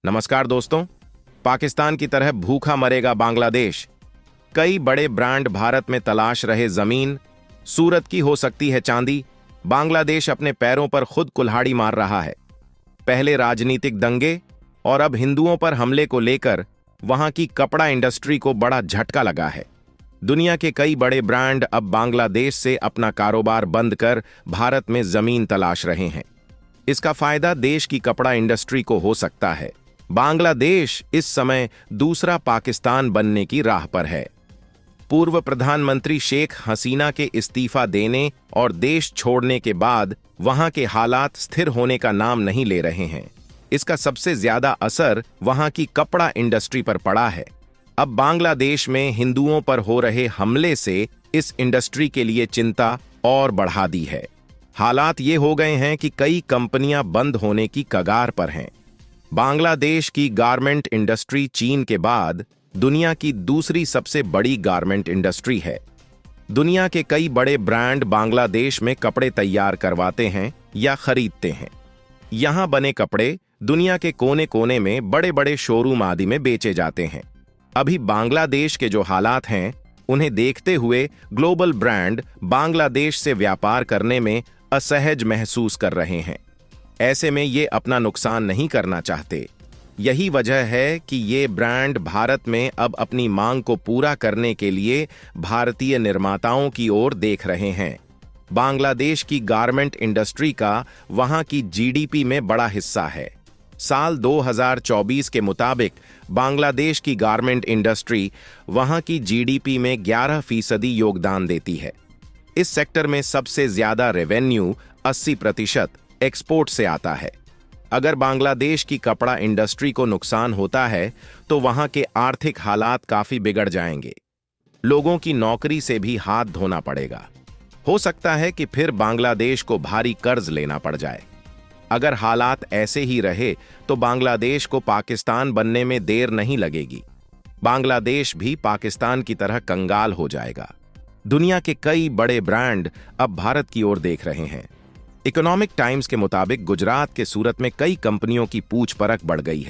नमस्कार दोस्तों। पाकिस्तान की तरह भूखा मरेगा बांग्लादेश। कई बड़े ब्रांड भारत में तलाश रहे जमीन। सूरत की हो सकती है चांदी। बांग्लादेश अपने पैरों पर खुद कुल्हाड़ी मार रहा है। पहले राजनीतिक दंगे और अब हिंदुओं पर हमले को लेकर वहां की कपड़ा इंडस्ट्री को बड़ा झटका लगा है। दुनिया के कई बड़े ब्रांड अब बांग्लादेश से अपना कारोबार बंद कर भारत में जमीन तलाश रहे हैं। इसका फायदा देश की कपड़ा इंडस्ट्री को हो सकता है। बांग्लादेश इस समय दूसरा पाकिस्तान बनने की राह पर है। पूर्व प्रधानमंत्री शेख हसीना के इस्तीफा देने और देश छोड़ने के बाद वहां के हालात स्थिर होने का नाम नहीं ले रहे हैं। इसका सबसे ज्यादा असर वहां की कपड़ा इंडस्ट्री पर पड़ा है। अब बांग्लादेश में हिंदुओं पर हो रहे हमले से इस इंडस्ट्री के लिए चिंता और बढ़ा दी है। हालात ये हो गए हैं कि कई कंपनियां बंद होने की कगार पर हैं। बांग्लादेश की गारमेंट इंडस्ट्री चीन के बाद दुनिया की दूसरी सबसे बड़ी गारमेंट इंडस्ट्री है। दुनिया के कई बड़े ब्रांड बांग्लादेश में कपड़े तैयार करवाते हैं या खरीदते हैं। यहां बने कपड़े दुनिया के कोने कोने में बड़े बड़े शोरूम आदि में बेचे जाते हैं। अभी बांग्लादेश के जो हालात हैं उन्हें देखते हुए ग्लोबल ब्रांड बांग्लादेश से व्यापार करने में असहज महसूस कर रहे हैं। ऐसे में ये अपना नुकसान नहीं करना चाहते। यही वजह है कि ये ब्रांड भारत में अब अपनी मांग को पूरा करने के लिए भारतीय निर्माताओं की ओर देख रहे हैं। बांग्लादेश की गारमेंट इंडस्ट्री का वहां की जीडीपी में बड़ा हिस्सा है। साल 2024 के मुताबिक बांग्लादेश की गारमेंट इंडस्ट्री वहां की जीडीपी में 11% योगदान देती है। इस सेक्टर में सबसे ज्यादा रेवेन्यू 80% एक्सपोर्ट से आता है। अगर बांग्लादेश की कपड़ा इंडस्ट्री को नुकसान होता है तो वहां के आर्थिक हालात काफी बिगड़ जाएंगे। लोगों की नौकरी से भी हाथ धोना पड़ेगा। हो सकता है कि फिर बांग्लादेश को भारी कर्ज लेना पड़ जाए। अगर हालात ऐसे ही रहे तो बांग्लादेश को पाकिस्तान बनने में देर नहीं लगेगी। बांग्लादेश भी पाकिस्तान की तरह कंगाल हो जाएगा। दुनिया के कई बड़े ब्रांड अब भारत की ओर देख रहे हैं। इकोनॉमिक टाइम्स के मुताबिक गुजरात के सूरत में कई कंपनियों की पूछ परख बढ़ गई है।